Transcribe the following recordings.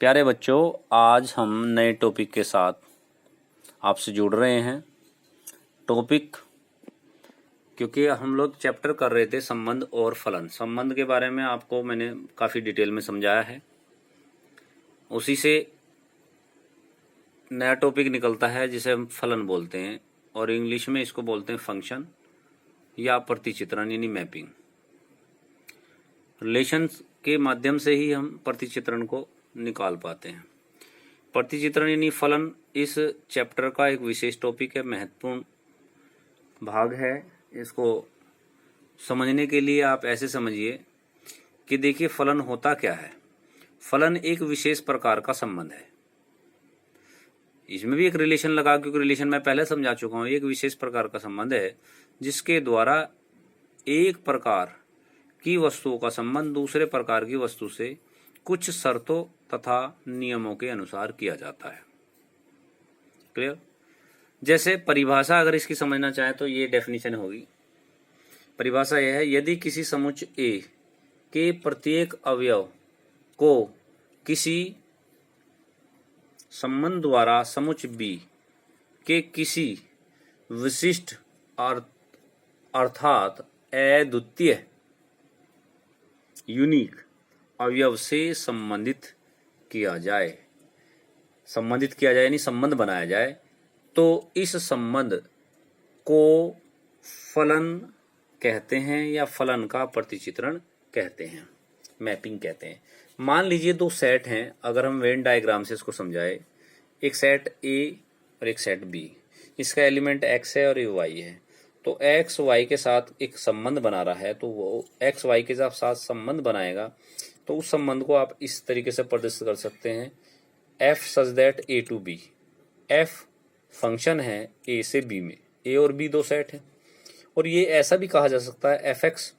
प्यारे बच्चों, आज हम नए टॉपिक के साथ आपसे जुड़ रहे हैं। टॉपिक क्योंकि हम लोग चैप्टर कर रहे थे संबंध और फलन। संबंध के बारे में आपको मैंने काफ़ी डिटेल में समझाया है, उसी से नया टॉपिक निकलता है जिसे हम फलन बोलते हैं और इंग्लिश में इसको बोलते हैं फंक्शन या प्रतिचित्रण यानी मैपिंग। रिलेशंस के माध्यम से ही हम प्रतिचित्रण को निकाल पाते हैं। प्रतिचित्रण यानी फलन इस चैप्टर का एक विशेष टॉपिक है, महत्वपूर्ण भाग है। इसको समझने के लिए आप ऐसे समझिए कि देखिए फलन होता क्या है। फलन एक विशेष प्रकार का संबंध है। इसमें भी एक रिलेशन लगा, क्योंकि रिलेशन मैं पहले समझा चुका हूं। एक विशेष प्रकार का संबंध है जिसके द्वारा एक प्रकार की वस्तुओं का संबंध दूसरे प्रकार की वस्तु से कुछ शर्तों तथा नियमों के अनुसार किया जाता है। क्लियर? जैसे परिभाषा अगर इसकी समझना चाहे तो ये डेफिनेशन होगी। परिभाषा यह है, यदि किसी समुच्चय ए के प्रत्येक अवयव को किसी संबंध द्वारा समुच्चय बी के किसी विशिष्ट अर्थात अद्वितीय यूनिक अवयव से संबंधित किया जाए यानी संबंध बनाया जाए, तो इस संबंध को फलन कहते हैं या फलन का प्रतिचित्रण कहते हैं, मैपिंग कहते हैं। मान लीजिए दो सेट हैं। अगर हम वेन डायग्राम से इसको समझाए, एक सेट ए और एक सेट बी, इसका एलिमेंट एक्स है और ये वाई है। तो एक्स वाई के साथ एक संबंध बना रहा है, तो वो एक्स वाई के साथ संबंध बनाएगा, तो उस संबंध को आप इस तरीके से प्रदर्शित कर सकते हैं, f such that A to B. F function है ए से बी में, ए और बी दो सेट है। और ये ऐसा भी कहा जा सकता है F x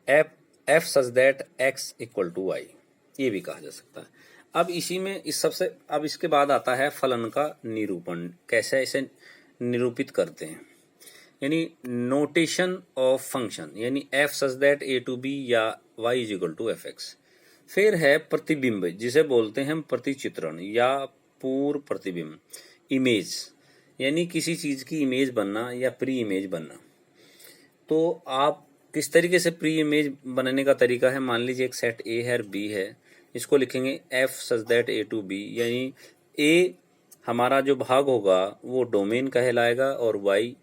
f such that x equal to y, ये भी कहा जा सकता है। अब इसी में अब इसके बाद आता है फलन का निरूपण। कैसे इसे निरूपित करते हैं, यानी नोटेशन ऑफ फंक्शन, यानी F such that A to B या Y is equal to F X. फिर है प्रतिबिंब, जिसे बोलते हैं प्रतिचित्रण या पूर्व प्रतिबिंब। इमेज यानी किसी चीज की इमेज बनना या प्री इमेज बनना। तो आप किस तरीके से प्री इमेज बनने का तरीका है, मान लीजिए एक सेट ए है और बी है, इसको लिखेंगे f such that A to B, यानी ए हमारा जो भाग होगा वो डोमेन कहलाएगा और वाई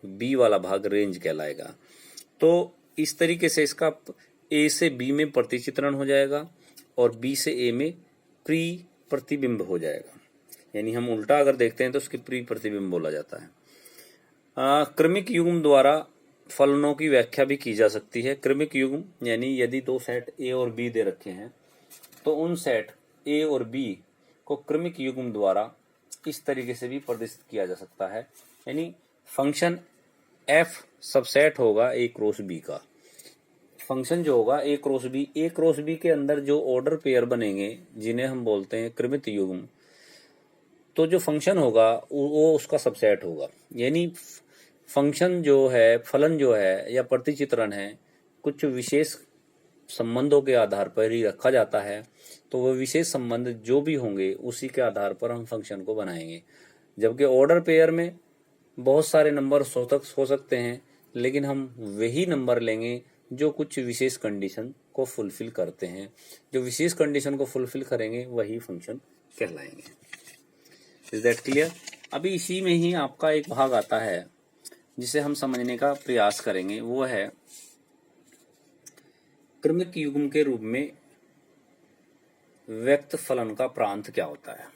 बी वाला भाग रेंज कहलाएगा। तो इस तरीके से इसका ए से बी में प्रतिचित्रण हो जाएगा और बी से ए में प्री प्रतिबिंब हो जाएगा। यानी हम उल्टा अगर देखते हैं तो उसकी प्री प्रतिबिंब बोला जाता है। क्रमिक युग्म द्वारा फलनों की व्याख्या भी की जा सकती है। क्रमिक युग्म यानी यदि दो सेट ए और बी दे रखे हैं, तो उन सेट ए और बी को क्रमिक युग्म द्वारा इस तरीके से भी प्रदर्शित किया जा सकता है। यानी फंक्शन एफ सबसेट होगा ए क्रॉस बी का। फंक्शन जो होगा ए क्रॉस बी के अंदर जो ऑर्डर पेयर बनेंगे जिन्हें हम बोलते हैं क्रमिक युग्म, तो जो फंक्शन होगा वो उसका सबसेट होगा। यानी फंक्शन जो है, फलन जो है या प्रतिचित्रण है, कुछ विशेष संबंधों के आधार पर ही रखा जाता है। तो वो विशेष संबंध जो भी होंगे उसी के आधार पर हम फंक्शन को बनाएंगे। जबकि ऑर्डर पेयर में बहुत सारे नंबर हो सकते हैं, लेकिन हम वही नंबर लेंगे जो कुछ विशेष कंडीशन को फुलफिल करते हैं। जो विशेष कंडीशन को फुलफिल करेंगे वही फंक्शन कहलाएंगे। Is that clear? अभी इसी में ही आपका एक भाग आता है जिसे हम समझने का प्रयास करेंगे, वो है क्रमिक युग्म के रूप में व्यक्त फलन का प्रांत क्या होता है।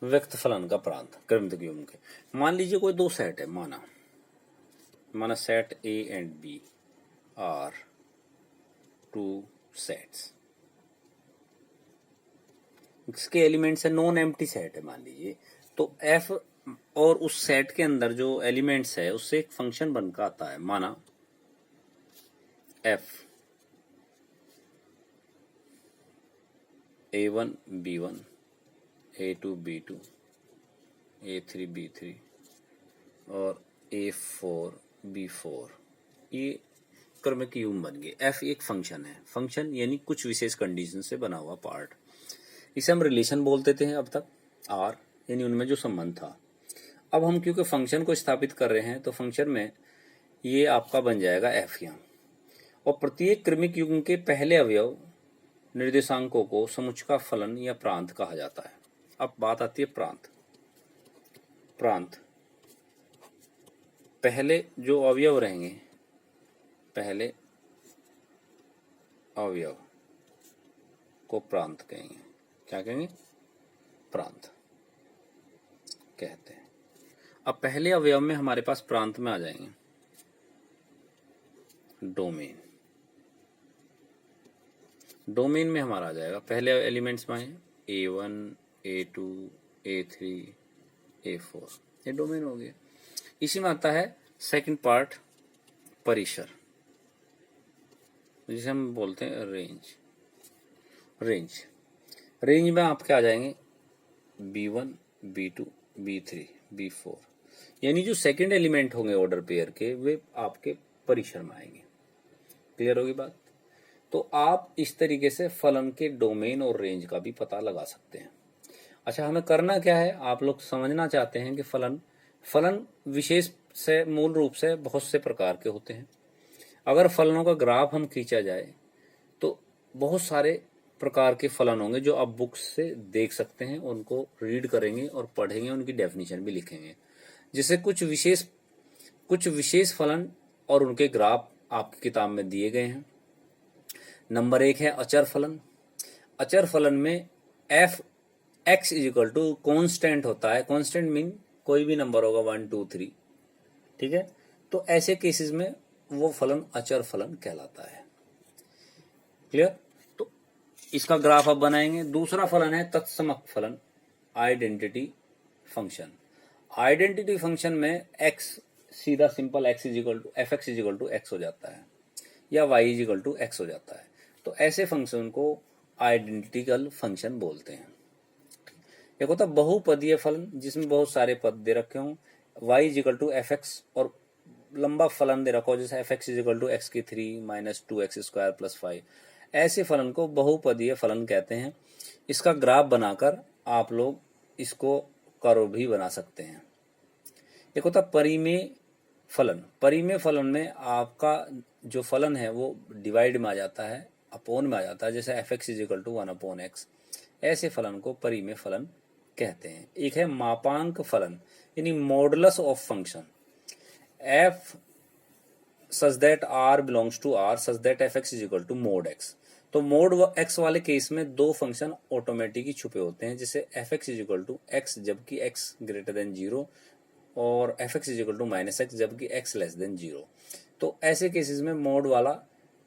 व्यक्त फलन का प्रांत क्रमिक युग्म के। मान लीजिए कोई दो सेट है, माना set A and B are two sets. इसके एलिमेंट्स है नॉन एम्प्टी सेट है मान लीजिए। तो एफ और उस सेट के अंदर जो एलिमेंट्स है उससे एक फंक्शन बनकर आता है, माना F A1 B1, A2 B2, A3 B3 और A4 B4, ये क्रमिक युग्म बन गए। F एक फंक्शन है, फंक्शन यानी कुछ विशेष कंडीशन से बना हुआ पार्ट, इसे हम रिलेशन बोलते थे अब तक, R यानी उनमें जो संबंध था। अब हम क्योंकि फंक्शन को स्थापित कर रहे हैं तो फंक्शन में ये आपका बन जाएगा F यहाँ, और प्रत्येक क्रमिक युग्म के पहले अवयव निर्देशांकों को समुच्चय फलन या प्रांत कहा जाता है। अब बात आती है प्रांत। प्रांत पहले जो अवयव रहेंगे, पहले अवयव को प्रांत कहेंगे। क्या कहेंगे? प्रांत कहते हैं। अब पहले अवयव में हमारे पास प्रांत में आ जाएंगे डोमेन। डोमेन में हमारा आ जाएगा, पहले एलिमेंट्स में आए A1, A2, A3, A4, ये डोमेन हो गया। इसी में आता है सेकंड पार्ट, परिसर, जिसे हम बोलते हैं रेंज। रेंज में आपके आ जाएंगे B1, B2, B3, B4, यानी जो सेकंड एलिमेंट होंगे ऑर्डर पेयर के, वे आपके परिसर में आएंगे। क्लियर होगी बात? तो आप इस तरीके से फलन के डोमेन और रेंज का भी पता लगा सकते हैं। अच्छा, हमें करना क्या है? आप लोग समझना चाहते हैं कि फलन विशेष से मूल रूप से बहुत से प्रकार के होते हैं। अगर फलनों का ग्राफ हम खींचा जाए तो बहुत सारे प्रकार के फलन होंगे जो आप बुक्स से देख सकते हैं, उनको रीड करेंगे और पढ़ेंगे, उनकी डेफिनेशन भी लिखेंगे, जिससे कुछ विशेष फलन और उनके ग्राफ आपकी किताब में दिए गए हैं। नंबर 1 है अचर फलन। अचर फलन में f x equal to constant होता है। कॉन्स्टेंट मीन कोई भी नंबर होगा 1, 2, 3, ठीक है। तो ऐसे केसेस में वो फलन अचर फलन कहलाता है। क्लियर? तो इसका ग्राफ आप बनाएंगे। दूसरा फलन है तत्समक फलन, आइडेंटिटी फंक्शन। आइडेंटिटी फंक्शन में x सीधा simple x equal to F x equal to x हो जाता है, या y इजिकल टू एक्स हो जाता है। तो ऐसे फंक्शन को आइडेंटिकल फंक्शन बोलते हैं। एक होता है बहुपदीय फलन, जिसमें बहुत सारे पद दे रखे हों, y equal to F x, और लंबा फलन दे रखा हो जैसे f x equal to x की 3 माइनस 2x स्क्वायर प्लस 5। ऐसे फलन को बहुपदीय फलन कहते हैं। इसका ग्राफ बनाकर आप लोग इसको कर्व भी बना सकते हैं। एक होता है परिमेय फलन। परिमेय फलन में आपका जो फलन है वो डिवाइड में आ जाता है, अपोन में आ जाता है, जैसे f x equal to 1/x। ऐसे फलन को परिमेय फलन कहते हैं। एक है मापांक फलन, यानी modulus of function, f such that r belongs to r such that fx is equal to mod x। तो मोड x वाले केस में दो फंक्शन ऑटोमेटिक ही छुपे होते हैं, जैसे fx is equal to x जबकि x ग्रेटर देन 0, और fx is equal to minus x जबकि x लेस देन 0। तो ऐसे केसेस में मोड वाला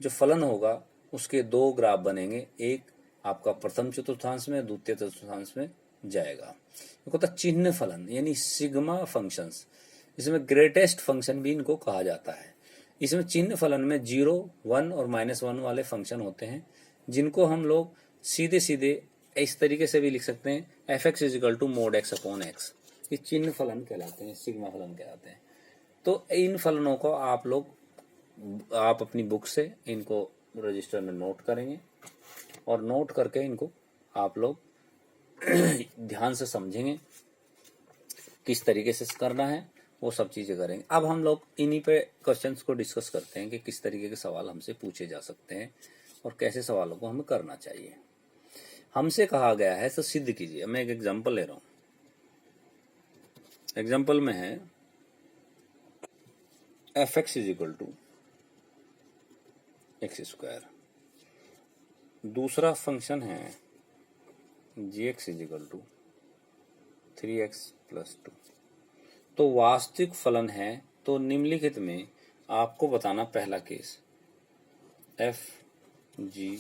जो फलन होगा उसके दो ग्राफ बनेंगे, एक आपका प्रथम चतुर्थांश में, द्वितीय चतुर्थांश में जाएगा। एक होता चिन्ह फलन, यानी सिग्मा फंक्शंस, इसमें ग्रेटेस्ट फंक्शन भी इनको कहा जाता है। इसमें चिन्ह फलन में 0, 1 और -1 वाले फंक्शन होते हैं, जिनको हम लोग सीधे सीधे इस तरीके से भी लिख सकते हैं, f x equal to mod x upon x. ये चिन्ह फलन कहलाते हैं, सिग्मा फलन कहलाते हैं। तो इन फलनों को आप अपनी बुक से इनको रजिस्टर में नोट करेंगे, और नोट करके इनको आप लोग ध्यान से समझेंगे किस तरीके से करना है, वो सब चीजें करेंगे। अब हम लोग इन्हीं पे क्वेश्चंस को डिस्कस करते हैं कि किस तरीके के सवाल हमसे पूछे जा सकते हैं और कैसे सवालों को हमें करना चाहिए। हमसे कहा गया है तो सिद्ध कीजिए। मैं एक एग्जांपल ले रहा हूं। एग्जांपल में है F X is equal to x square. दूसरा फंक्शन है G X is equal to 3x plus 2। तो वास्तविक फलन है, तो निम्नलिखित में आपको बताना पहला केस एफ जी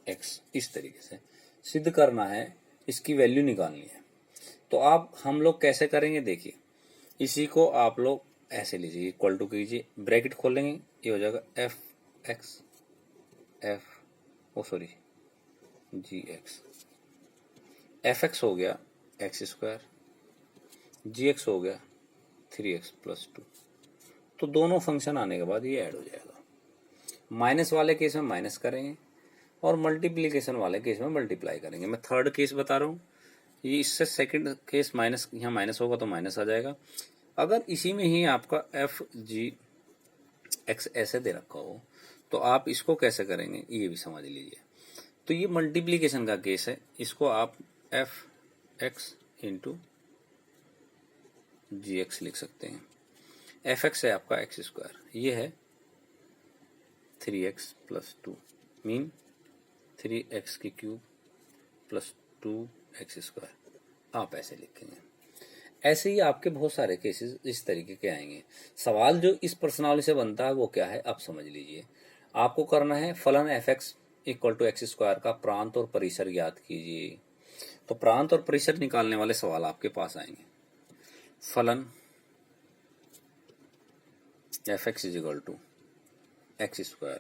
एक्स, इस तरीके से सिद्ध करना है, इसकी वैल्यू निकालनी है। तो हम लोग कैसे करेंगे, देखिए इसी को आप लोग ऐसे लीजिए, इक्वल टू कीजिए, ब्रैकेट खोलेंगे, ये हो जाएगा एफ एक्स जी एक्स एफ एक्स हो गया एक्स स्क्वायर, जी एक्स हो गया 3x + 2। तो दोनों फंक्शन आने के बाद ये ऐड हो जाएगा। माइनस वाले केस में माइनस करेंगे और मल्टीप्लीकेशन वाले केस में मल्टीप्लाई करेंगे। मैं थर्ड केस बता रहा हूँ, ये इससे सेकंड केस माइनस, यहाँ माइनस होगा तो माइनस आ जाएगा। अगर इसी में ही आपका एफ जी एक्स ऐसे दे रखा हो तो आप इसको कैसे करेंगे ये भी समझ लीजिए। तो ये मल्टीप्लीकेशन का केस है, इसको आप एफ एक्स इंटू जी एक्स लिख सकते हैं। एफ एक्स है आपका एक्स स्क्वायर, ये है 3x + 2 मीन 3x³ + 2x²। आप ऐसे लिखेंगे। ऐसे ही आपके बहुत सारे केसेस इस तरीके के आएंगे। सवाल जो इस प्रश्नावली से बनता है वो क्या है अब समझ लीजिए। आपको करना है फलन f(x) = x² का प्रांत और परिसर ज्ञात कीजिए। तो प्रांत और परिसर निकालने वाले सवाल आपके पास आएंगे। फलन f(x) = x²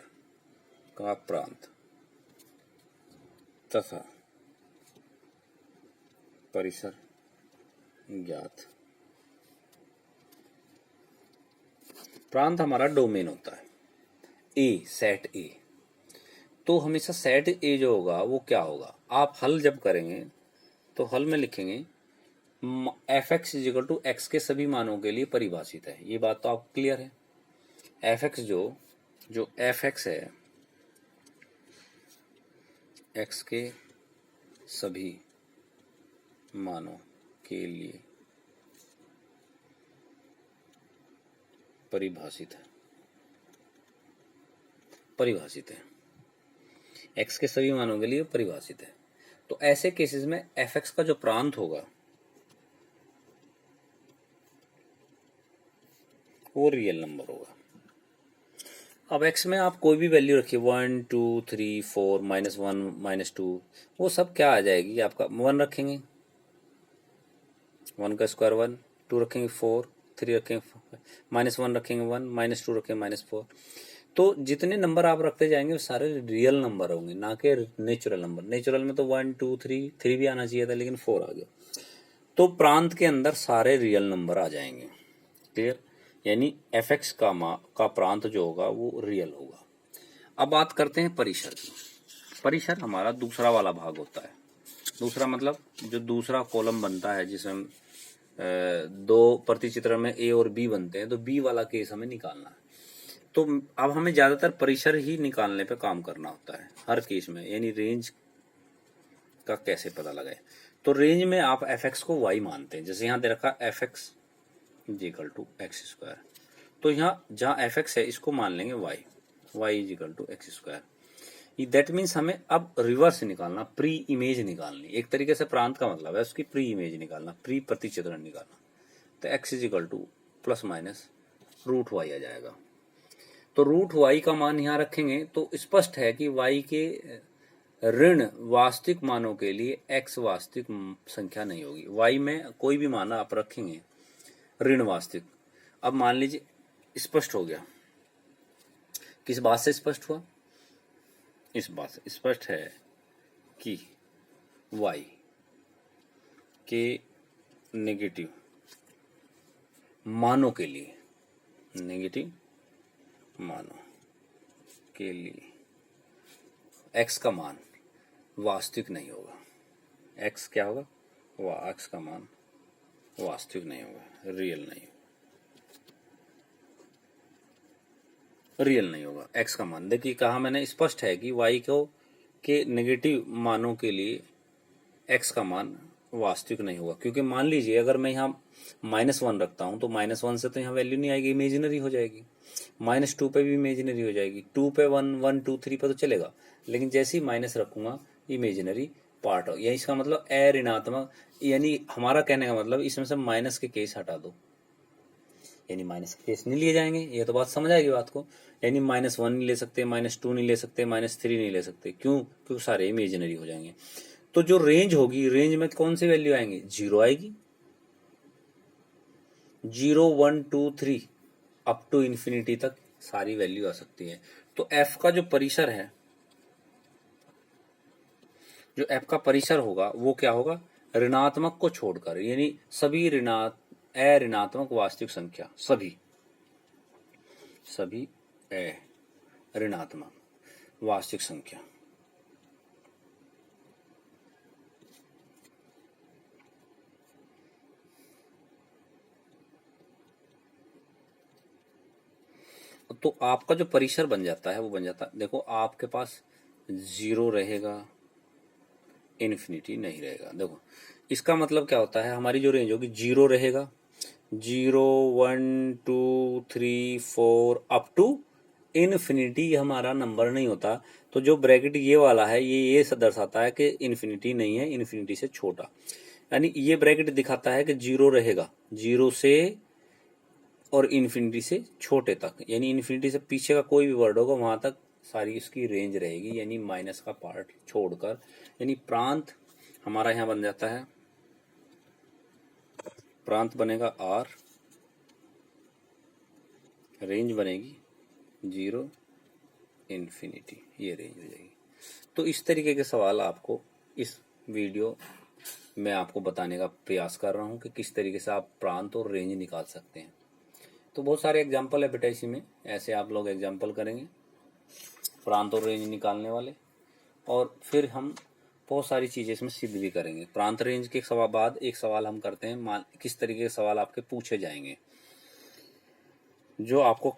का प्रांत तथा परिसर ज्ञात। प्रांत हमारा डोमेन होता है ए, सेट ए। तो हमेशा सेट ए जो होगा वो क्या होगा, आप हल जब करेंगे तो हल में लिखेंगे f(x) = x के सभी मानों के लिए परिभाषित है। ये बात तो आपको क्लियर है। f(x) जो f(x) है x के सभी मानों के लिए परिभाषित है, x के सभी मानों के लिए परिभाषित है। तो ऐसे केसेस में f(x) का जो प्रांत होगा वो रियल नंबर होगा। अब x में आप कोई भी वैल्यू रखिए 1 2 3 4 -1 -2, वो सब क्या आ जाएगी आपका 1 रखेंगे, 1 का स्क्वायर 1, 2 रखेंगे 4, 3 रखेंगे -1 रखेंगे 1, -2 रखेंगे -4। तो जितने नंबर आप रखते जाएंगे वो सारे रियल नंबर होंगे, ना कि नेचुरल नंबर। नेचुरल में तो 1 2 3 भी आना चाहिए था लेकिन 4 आ गया। तो प्रांत के अंदर सारे रियल नंबर आ जाएंगे। क्लियर? यानी f(x) का प्रांत जो होगा वो रियल होगा। अब बात करते हैं परिसर की। परिसर हमारा दूसरा वाला भाग होता है। दूसरा मतलब जो दूसरा कॉलम बनता है जिसमें दो प्रतिचित्रण में ए और बी बनते हैं, तो बी वाला केस हमें निकालना है। तो अब हमें ज्यादातर परिसर ही निकालने पे काम करना होता है हर केस में। यानी रेंज का कैसे पता लगाए, तो रेंज में आप f(x) को y मानते हैं। जैसे यहाँ दे रखा f(x) = x², तो यहाँ जहाँ f(x) है इसको मान लेंगे y = x²। दैट मीन्स हमें अब रिवर्स निकालना, प्री इमेज निकालनी। एक तरीके से प्रांत का मतलब है उसकी प्री इमेज निकालना, प्री प्रतिचित्रण निकालना। तो x = ±√y आ जाएगा। तो √y का मान यहाँ रखेंगे तो स्पष्ट है कि y के ऋण वास्तविक मानों के लिए x वास्तविक संख्या नहीं होगी। y में कोई भी मान आप रखेंगे ऋण वास्तविक। अब मान लीजिए स्पष्ट हो गया। किस बात से स्पष्ट हुआ? इस बात से स्पष्ट है कि y के नेगेटिव मानों के लिए, नेगेटिव मानों के लिए x का मान वास्तविक नहीं होगा। x क्या होगा? x का मान वास्तविक नहीं होगा, रियल नहीं होगा x का मान। देखिए कहा मैंने, स्पष्ट है कि y को के नेगेटिव मानों के लिए x का मान वास्तविक नहीं होगा। क्योंकि मान लीजिए अगर मैं यहाँ -1 रखता हूँ तो -1 से तो यहाँ वैल्यू नहीं आएगी, इमेजिनरी हो जाएगी। -2 पे भी इमेजिनरी हो जाएगी, 2 पे 1 1 2 3 पे तो चलेगा, लेकिन जैसे ही माइनस रखूंगा इमेजिनरी पार्ट हो। यही इसका मतलब ऋणात्मक, यानी हमारा कहने का मतलब इसमें से माइनस के केस हटा दो, यानी माइनस के केस नहीं लिए जाएंगे। ये तो बात समझ आएगी बात को। यानी -1 नहीं ले सकते, -2 नहीं ले सकते, -3 नहीं ले सकते। क्यों? क्योंकि सारे इमेजिनरी हो जाएंगे। तो जो रेंज होगी, रेंज में कौन सी वैल्यू आएंगी? 0 आएगी, 0 1 2 3 अप टू इन्फिनिटी तक सारी वैल्यू आ सकती है। तो f का जो परिसर है, जो f का परिसर होगा वो क्या होगा? ऋणात्मक को छोड़कर, यानी सभी अऋणात्मक वास्तविक संख्या, सभी अऋणात्मक वास्तविक संख्या तो आपका जो परिसर बन जाता है वो बन जाता है, देखो आपके पास 0 रहेगा, इन्फिनिटी नहीं रहेगा। देखो इसका मतलब क्या होता है, हमारी जो रेंज होगी 0 रहेगा, 0 1 2 3 4 अप टू इन्फिनिटी हमारा नंबर नहीं होता। तो जो ब्रैकेट ये वाला है ये दर्शाता है कि इन्फिनिटी नहीं है, इन्फिनिटी से छोटा। यानी ये ब्रैकेट दिखाता है कि 0 रहेगा, 0 से और इन्फिनिटी से छोटे तक, यानी इन्फिनिटी से पीछे का कोई भी वर्ड होगा वहां तक सारी इसकी रेंज रहेगी, यानी माइनस का पार्ट छोड़कर। यानी प्रांत हमारा यहां बन जाता है, प्रांत बनेगा R, रेंज बनेगी 0 इन्फिनिटी, ये रेंज हो जाएगी। तो इस तरीके के सवाल आपको इस वीडियो में आपको बताने का प्रयास कर रहा हूं कि किस तरीके से आप प्रांत और रेंज निकाल सकते हैं। तो बहुत सारे एग्जाम्पल है बेटा इसी में, ऐसे आप लोग एग्जाम्पल करेंगे प्रांत और रेंज निकालने वाले, और फिर हम बहुत सारी चीजें इसमें सिद्ध भी करेंगे। प्रांत रेंज के सवाल बाद एक सवाल हम करते हैं, किस तरीके के सवाल आपके पूछे जाएंगे, जो आपको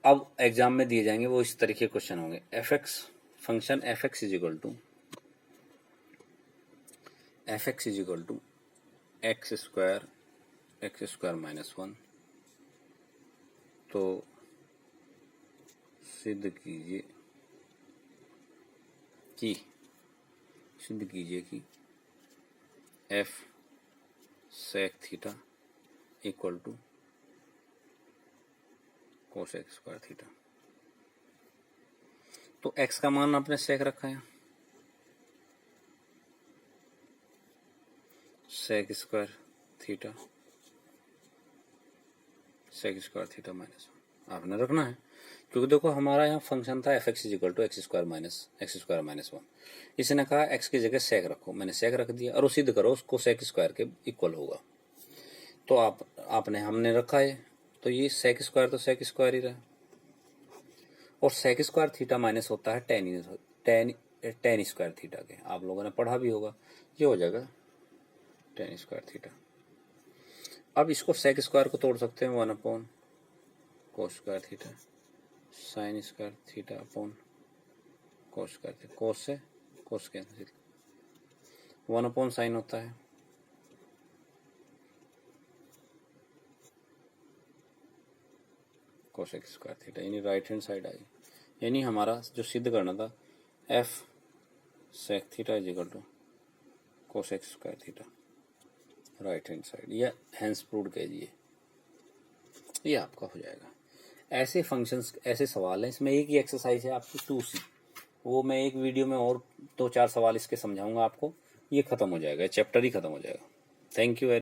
अब एग्जाम में दिए जाएंगे, वो इस तरीके के क्वेश्चन होंगे। fx function fx is equal to x square minus 1। तो सिद्ध कीजिए कि f sec theta equal to cosec square theta. तो x का मान आपने sec रखा है, sec स्क्वायर थीटा माइनस 1 आपने रखना है, क्योंकि देखो हमारा यहाँ फंक्शन था fx is equal to x square minus 1। इसने कहा x की जगह sec रखो, मैंने sec रख दिया, और सिद्ध करो उसको sec स्क्वायर के इक्वल होगा। तो हमने रखा है, तो ये sec स्क्वायर तो sec स्क्वायर ही रहा, और sec स्क्वायर थीटा माइनस होता है टेन स्क्वायर थीटा के, आप लोगों ने पढ़ा भी होगा, ये हो जाएगा टेन स्क्वायर थीटा। अब इसको sec स्क्वायर को तोड़ सकते हैं 1 upon cos square theta, sine square theta upon cos square theta, cos से कोस कैंसिल, 1 अपॉन साइन होता है कोसेक स्क्वायर थीटा, यानी राइट हैंड साइड आई। यानी हमारा जो सिद्ध करना था f sec theta is equal to cosec square theta, right hand side, या हैंस प्रूव्ड कीजिए, ये आपका हो जाएगा। ऐसे फंक्शंस, ऐसे सवाल हैं, इसमें एक ही एक्सरसाइज है आपकी 2C, वो मैं एक वीडियो में और 2-4 सवाल इसके समझाऊंगा आपको, ये खत्म हो जाएगा, चैप्टर ही खत्म हो जाएगा। Thank you.